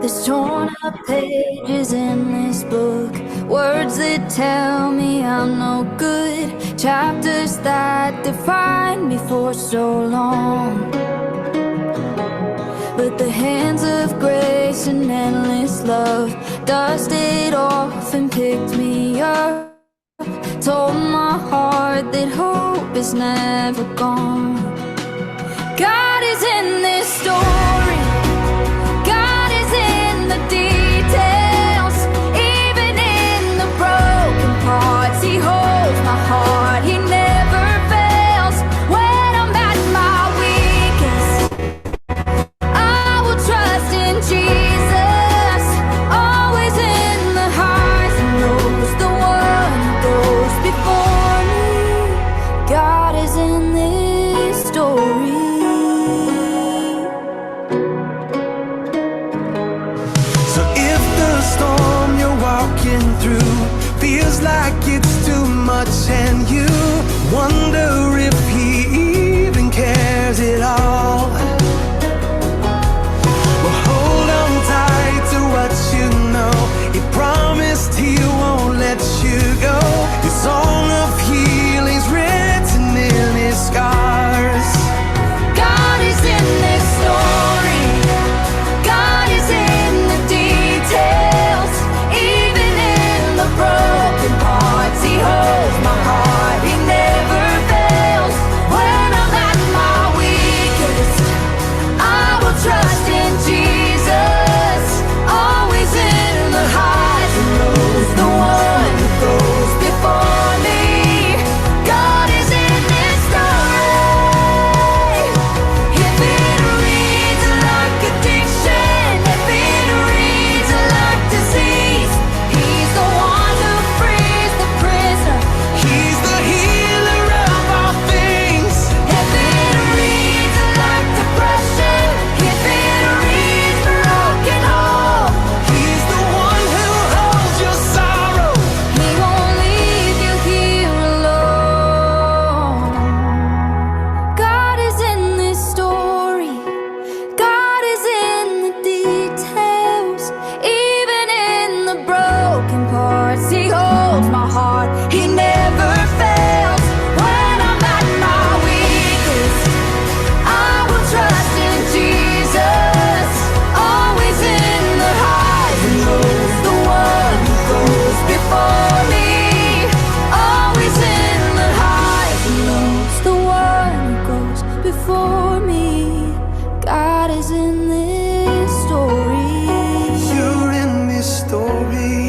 There's torn up pages in this book, words that tell me I'm no good, chapters that define me for so long. But the hands of grace and endless love dusted off and picked me up, told my heart that hope is never gone. God is in this story. God is in the details. Even in the broken parts, He holds my heart. He never fails. When I'm at my weakest, I will trust in Jesus. Always in the highs and lows, the one who goes before me. God is in this story. Storm you're walking through feels like it's too much, and you wonder if He even cares at all. Well, hold on tight to what you know. He promised He won't let you go. Your song of healing's written in His scars. God is in this story. God is in the details. Even in the broken parts, He holds my heart. He never fails. When I'm at my weakest, I will trust in Jesus. Always in the highs and lows, the one who goes before me. God is in this story. If it reads like addiction, if it reads like disease, He's the one who frees the prisoner. He's the healer of all things. If it reads like depression, if it reads broken home, He's the one who holds your sorrow. He won't leave you here alone. God is in this story. God is in the details. Even in the broken parts, He holds my heart. He never fails. When I'm at my weakest, I will trust in Jesus. Always in the highs and lows, the one who goes before me. Always in the highs and lows, the one who goes before me. God is in this story. You're in this story,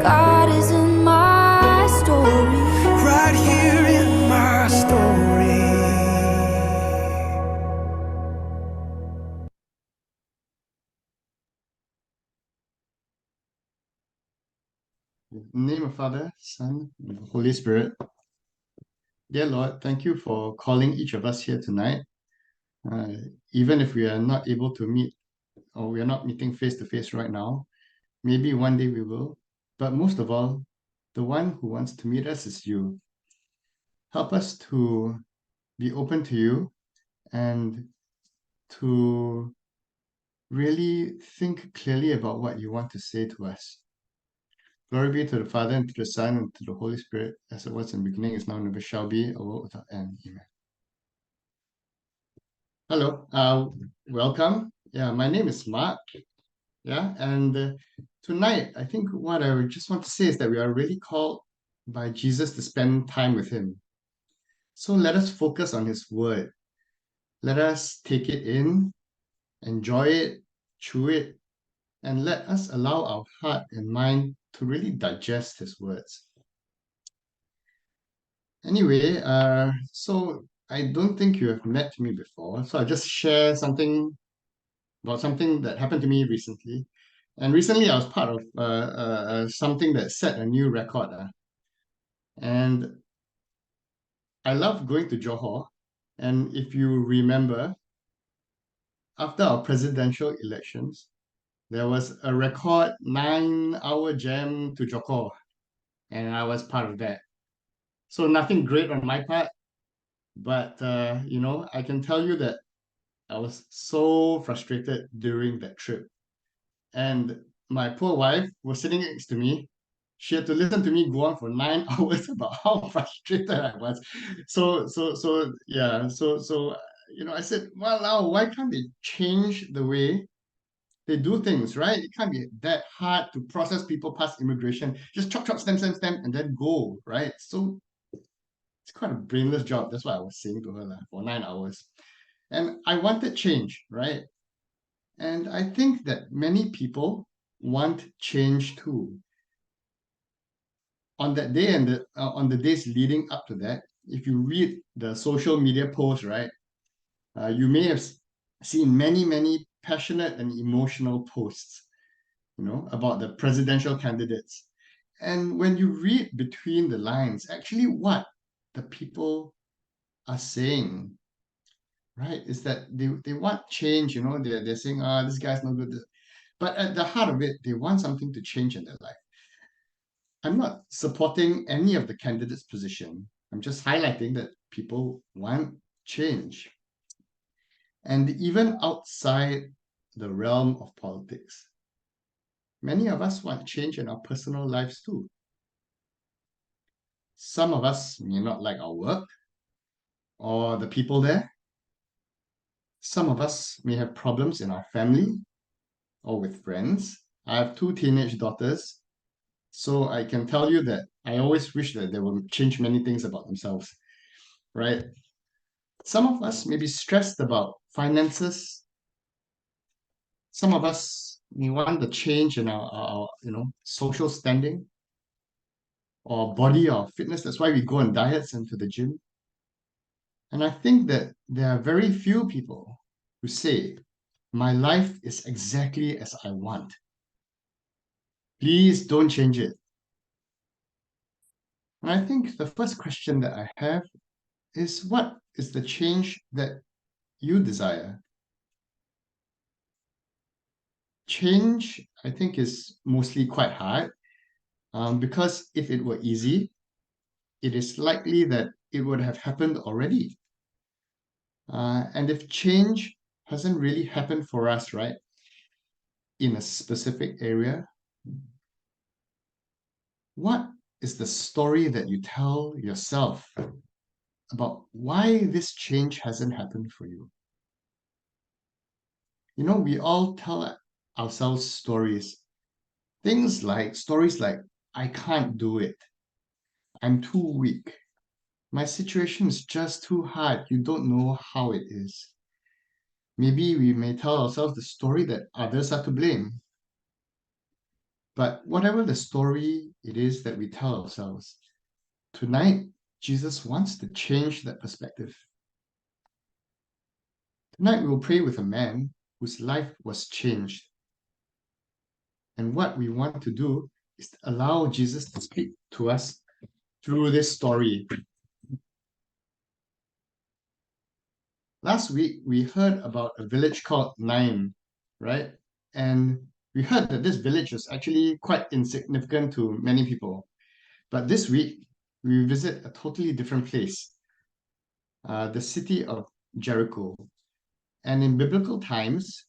God is in my story. right here in my story. In the name of Father, Son, and Holy Spirit. Dear Lord, thank you for calling each of us here tonight. Uh, Even if we are not able to meet, or we are not meeting face to face right now, maybe one day we will. But most of all, the one who wants to meet us is you. Help us to be open to you and to really think clearly about what you want to say to us. Glory be to the Father, and to the Son, and to the Holy Spirit, as it was in the beginning, is now, and ever shall be, a world without end. Amen. Hello, welcome. Yeah, my name is Mark. Yeah, and tonight, I think what I would just want to say is that we are really called by Jesus to spend time with Him. So let us focus on His Word. Let us take it in, enjoy it, chew it, and let us allow our heart and mind to really digest His words. Anyway, so I don't think you have met me before, so I'll just share something about something that happened to me recently. And recently, I was part of something that set a new record. And I love going to Johor. And if you remember, after our presidential elections, there was a record 9-hour jam to Johor, and I was part of that. So nothing great on my part, but I can tell you that I was so frustrated during that trip. And my poor wife was sitting next to me. She had to listen to me go on for 9 hours about how frustrated I was. I said, well, now why can't they change the way they do things, right? It can't be that hard to process people past immigration. Just chop, chop, stamp, and then go, right? So it's quite a brainless job. That's what I was saying to her for 9 hours. And I wanted change, right? And I think that many people want change too. On that day and on the days leading up to that, if you read the social media posts, right, you may have seen many, many passionate and emotional posts, about the presidential candidates. And when you read between the lines, actually what the people are saying, right, is that they want change, they're saying, this guy's not good. But at the heart of it, they want something to change in their life. I'm not supporting any of the candidates' position. I'm just highlighting that people want change. And even outside the realm of politics, many of us want change in our personal lives too. Some of us may not like our work or the people there. Some of us may have problems in our family or with friends. I have two teenage daughters, so I can tell you that I always wish that they would change many things about themselves, right? Some of us may be stressed about finances. Some of us may want the change in our social standing or body or fitness. That's why we go on diets and to the gym. And I think that there are very few people who say, my life is exactly as I want. Please don't change it. And I think the first question that I have is, what is the change that you desire? Change, I think, is mostly quite hard, because if it were easy, it is likely that it would have happened already. And if change hasn't really happened for us, right, in a specific area, what is the story that you tell yourself about why this change hasn't happened for you? We all tell ourselves stories. Stories like, I can't do it. I'm too weak. My situation is just too hard. You don't know how it is. Maybe we may tell ourselves the story that others are to blame. But whatever the story it is that we tell ourselves, tonight, Jesus wants to change that perspective. Tonight, we will pray with a man whose life was changed. And what we want to do is to allow Jesus to speak to us through this story. Last week, we heard about a village called Nain, right? And we heard that this village was actually quite insignificant to many people. But this week, we visit a totally different place, the city of Jericho. And in biblical times,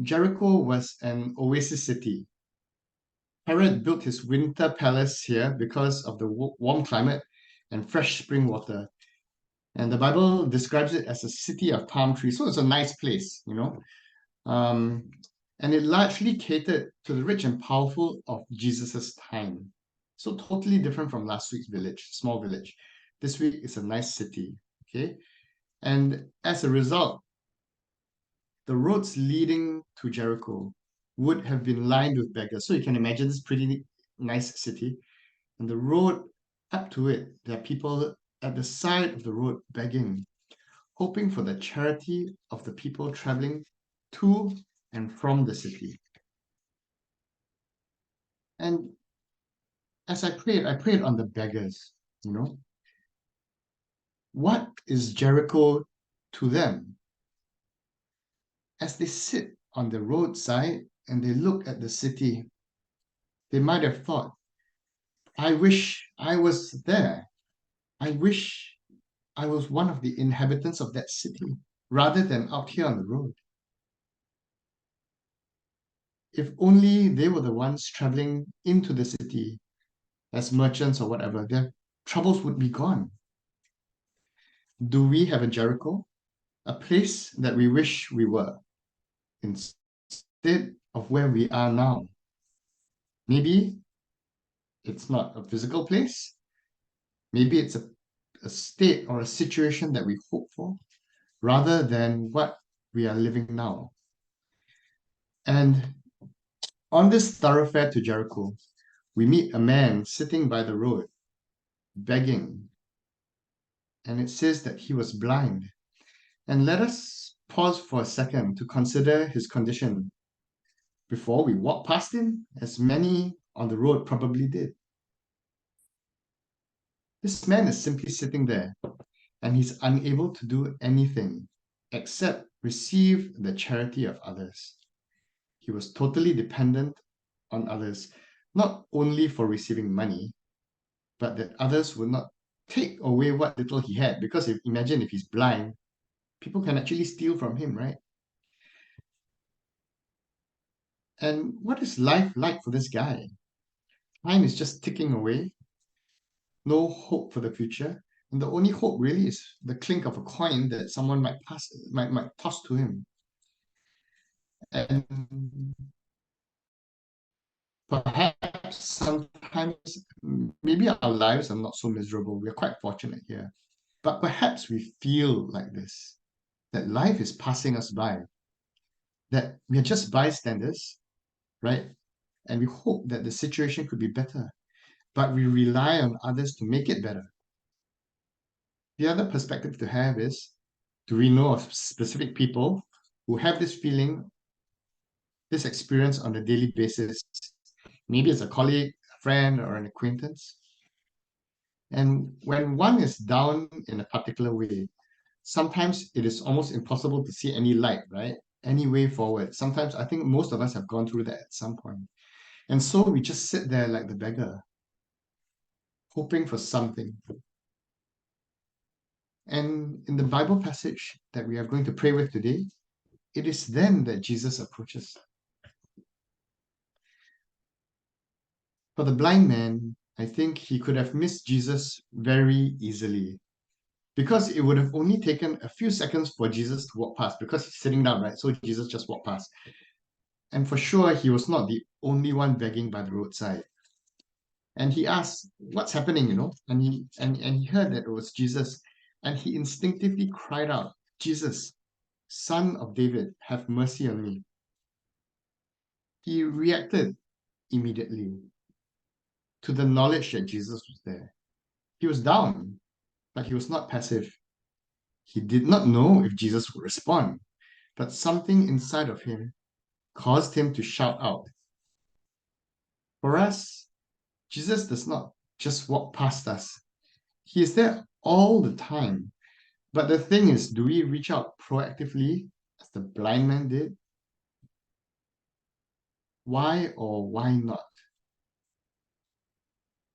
Jericho was an oasis city. Herod built his winter palace here because of the warm climate and fresh spring water. And the Bible describes it as a city of palm trees. So it's a nice place, Um, and it largely catered to the rich and powerful of Jesus's time. So totally different from last week's village, small village. This week is a nice city, okay? And as a result, the roads leading to Jericho would have been lined with beggars. So you can imagine this pretty nice city. And the road up to it, there are people at the side of the road begging, hoping for the charity of the people traveling to and from the city. And as I prayed on the beggars, What is Jericho to them? As they sit on the roadside and they look at the city, they might have thought, I wish I was there. I wish I was one of the inhabitants of that city rather than out here on the road. if only they were the ones traveling into the city as merchants or whatever, their troubles would be gone. Do we have a Jericho? A place that we wish we were instead of where we are now? Maybe it's not a physical place. Maybe it's a state or a situation that we hope for rather than what we are living now. And on this thoroughfare to Jericho, we meet a man sitting by the road, begging. And it says that he was blind. And let us pause for a second to consider his condition before we walk past him, as many on the road probably did. This man is simply sitting there, and he's unable to do anything except receive the charity of others. He was totally dependent on others, not only for receiving money, but that others would not take away what little he had. Because imagine if he's blind, people can actually steal from him, right? And what is life like for this guy? Time is just ticking away, no hope for the future. And the only hope really is the clink of a coin that someone might toss to him. And perhaps sometimes, maybe our lives are not so miserable. We are quite fortunate here. But perhaps we feel like this, that life is passing us by, that we are just bystanders, right? And we hope that the situation could be better, but we rely on others to make it better. The other perspective to have is, do we know of specific people who have this feeling, this experience on a daily basis? Maybe it's a colleague, a friend, or an acquaintance. And when one is down in a particular way, sometimes it is almost impossible to see any light, right? Any way forward. Sometimes I think most of us have gone through that at some point. And so we just sit there like the beggar, hoping for something. And in the Bible passage that we are going to pray with today, it is then that Jesus approaches. For the blind man, I think he could have missed Jesus very easily because it would have only taken a few seconds for Jesus to walk past because he's sitting down, right? So Jesus just walked past. And for sure, he was not the only one begging by the roadside. And he asked, what's happening, And he heard that it was Jesus. And he instinctively cried out, Jesus, Son of David, have mercy on me. He reacted immediately to the knowledge that Jesus was there. He was down, but he was not passive. He did not know if Jesus would respond, but something inside of him caused him to shout out. For us, Jesus does not just walk past us. He is there all the time. But the thing is, do we reach out proactively as the blind man did? Why or why not?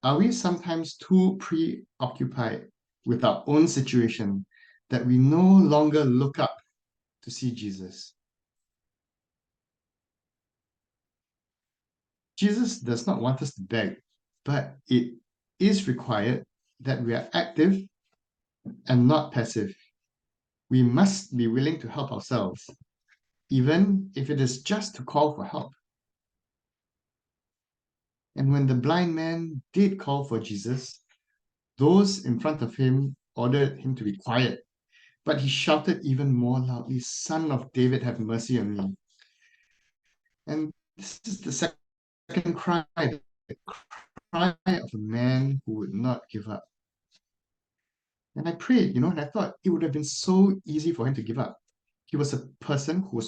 Are we sometimes too preoccupied with our own situation that we no longer look up to see Jesus? Jesus does not want us to beg, but it is required that we are active and not passive. We must be willing to help ourselves, even if it is just to call for help. And when the blind man did call for Jesus, those in front of him ordered him to be quiet. But he shouted even more loudly, Son of David, have mercy on me. And this is the second cry, the cry of a man who would not give up. And I prayed, and I thought it would have been so easy for him to give up. He was a person who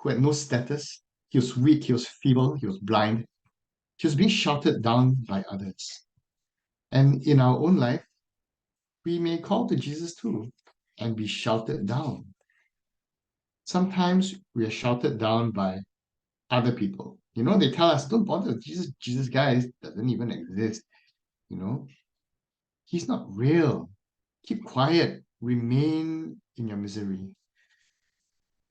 had no status. He was weak, he was feeble, he was blind. He was being shouted down by others. And in our own life, we may call to Jesus too and be shouted down. Sometimes we are shouted down by other people. They tell us, don't bother with Jesus. Jesus, guys, doesn't even exist. He's not real. Keep quiet. Remain in your misery.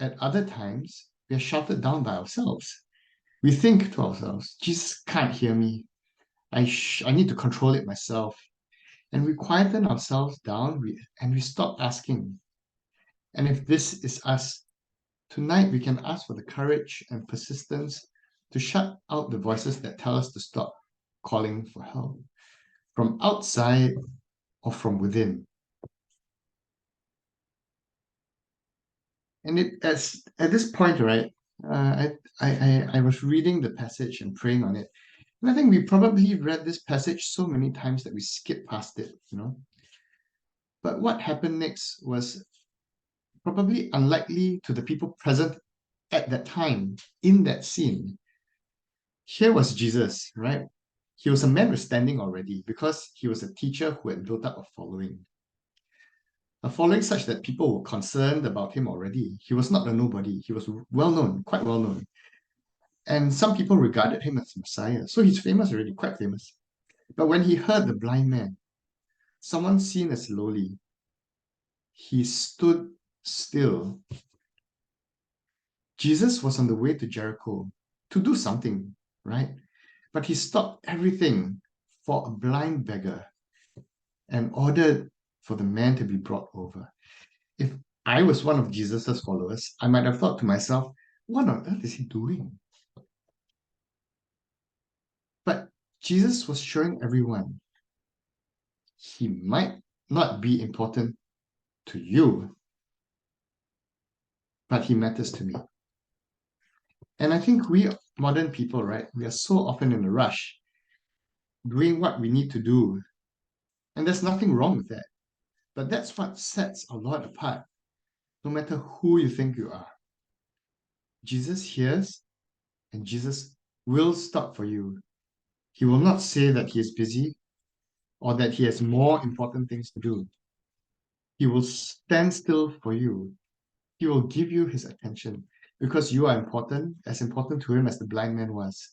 At other times, we are shouted down by ourselves. We think to ourselves, Jesus can't hear me. I need to control it myself. And we quieten ourselves down and we stop asking. And if this is us, tonight we can ask for the courage and persistence to shut out the voices that tell us to stop calling for help from outside or from within. And at this point, right, I was reading the passage and praying on it. And I think we probably read this passage so many times that we skip past it, you know. But what happened next was probably unlikely to the people present at that time in that scene. Here was Jesus, right? He was a man standing already because he was a teacher who had built up a following such that people were concerned about him already. He was not a nobody. He was well known, quite well known. And some people regarded him as Messiah. So he's famous already, quite famous. But when he heard the blind man, someone seen as lowly, he stood still. Jesus was on the way to Jericho to do something, right? But he stopped everything for a blind beggar and ordered for the man to be brought over. If I was one of Jesus's followers, I might have thought to myself, what on earth is he doing? But Jesus was showing everyone he might not be important to you, but he matters to me. And I think we modern people, right, we are so often in a rush doing what we need to do. And there's nothing wrong with that. But that's what sets our Lord apart, no matter who you think you are. Jesus hears and Jesus will stop for you. He will not say that he is busy or that he has more important things to do. He will stand still for you. He will give you his attention because you are important, as important to him as the blind man was.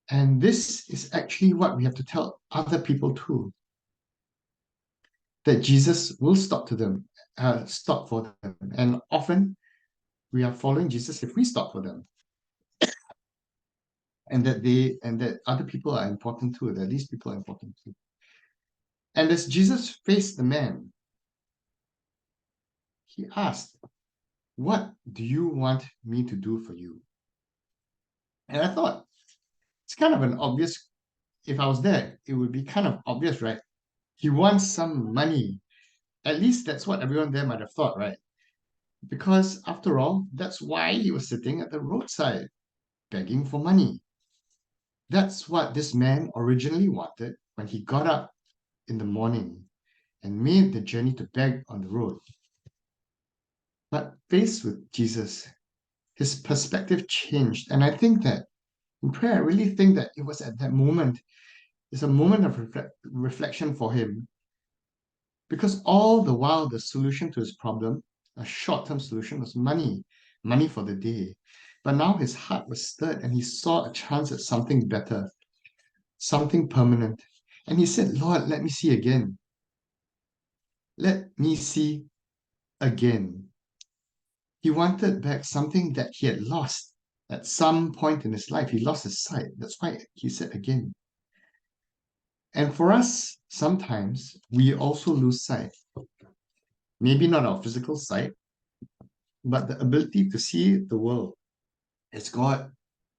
And this is actually what we have to tell other people too. That Jesus will stop for them. And often we are following Jesus if we stop for them. And that other people are important too, that these people are important too. And as Jesus faced the man, he asked, what do you want me to do for you? And I thought, it's kind of an obvious, if I was there, it would be kind of obvious, right? He wants some money. At least that's what everyone there might have thought, right? Because after all, that's why he was sitting at the roadside, begging for money. That's what this man originally wanted when he got up in the morning and made the journey to beg on the road. But faced with Jesus, his perspective changed. And I think that in prayer, I really think that it was at that moment, it's a moment of reflection for him. Because all the while, the solution to his problem, a short-term solution, was money for the day. But now his heart was stirred and he saw a chance at something better, something permanent. And he said, Lord, let me see again. Let me see again. He wanted back something that he had lost at some point in his life. He lost his sight. That's why he said again. And for us, sometimes we also lose sight. Maybe not our physical sight, but the ability to see the world as God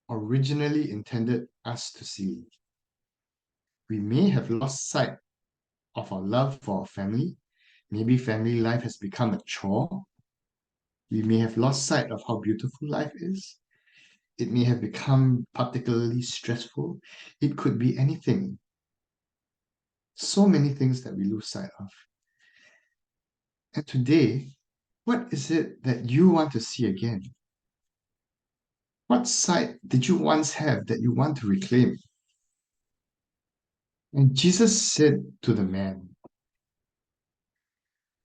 originally intended us to see. We may have lost sight of our love for our family. Maybe family life has become a chore. We may have lost sight of how beautiful life is. It may have become particularly stressful. It could be anything. So many things that we lose sight of. And today, what is it that you want to see again? What sight did you once have that you want to reclaim? And Jesus said to the man,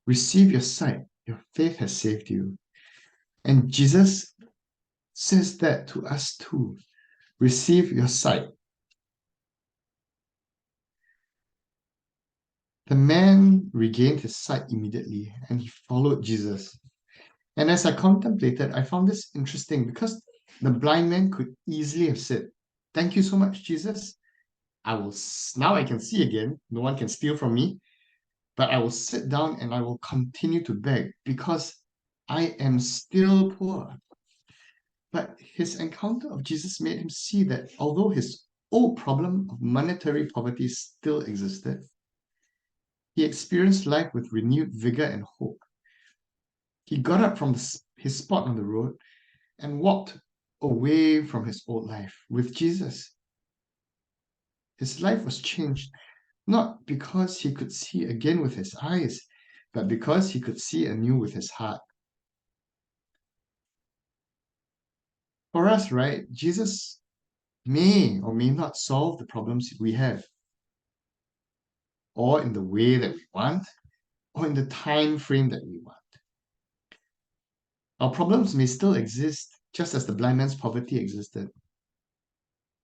receive your sight. Your faith has saved you. And Jesus says that to us too. Receive your sight. The man regained his sight immediately and he followed Jesus. And as I contemplated, I found this interesting because the blind man could easily have said, "Thank you so much, Jesus. Now I can see again. No one can steal from me, but I will sit down and I will continue to beg because I am still poor." But his encounter of Jesus made him see that although his old problem of monetary poverty still existed, he experienced life with renewed vigor and hope. He got up from his spot on the road and walked away from his old life with Jesus. His life was changed, not because he could see again with his eyes, but because he could see anew with his heart. For us, right, Jesus may or may not solve the problems we have, or in the way that we want, or in the time frame that we want. Our problems may still exist, just as the blind man's poverty existed.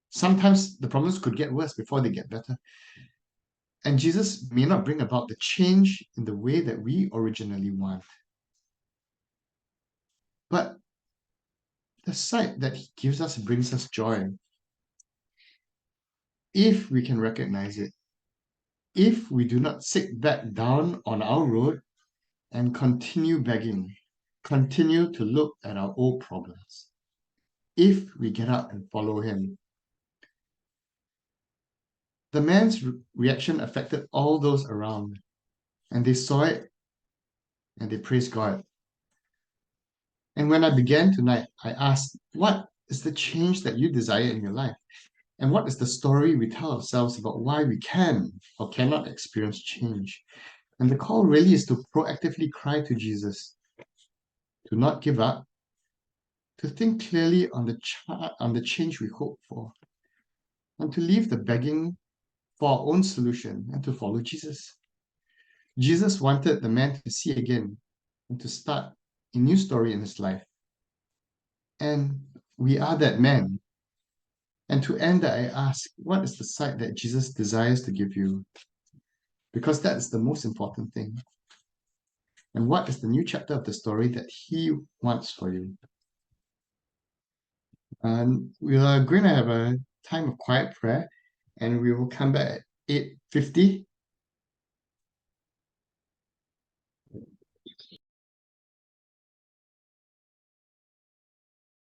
Sometimes the problems could get worse before they get better. And Jesus may not bring about the change in the way that we originally want. But the sight that he gives us brings us joy. If we can recognize it, if we do not sit back down on our road and continue begging, continue to look at our old problems, if we get up and follow him. The man's reaction affected all those around, and they saw it and they praised God. And when I began tonight, I asked, what is the change that you desire in your life? And what is the story we tell ourselves about why we can or cannot experience change? And the call really is to proactively cry to Jesus, to not give up, to think clearly on the change we hope for, and to leave the begging for our own solution and to follow Jesus. Jesus wanted the man to see again and to start a new story in his life. And we are that man. And to end that, I ask, what is the sight that Jesus desires to give you? Because that is the most important thing. And what is the new chapter of the story that he wants for you? And we are going to have a time of quiet prayer, and we will come back at 8:50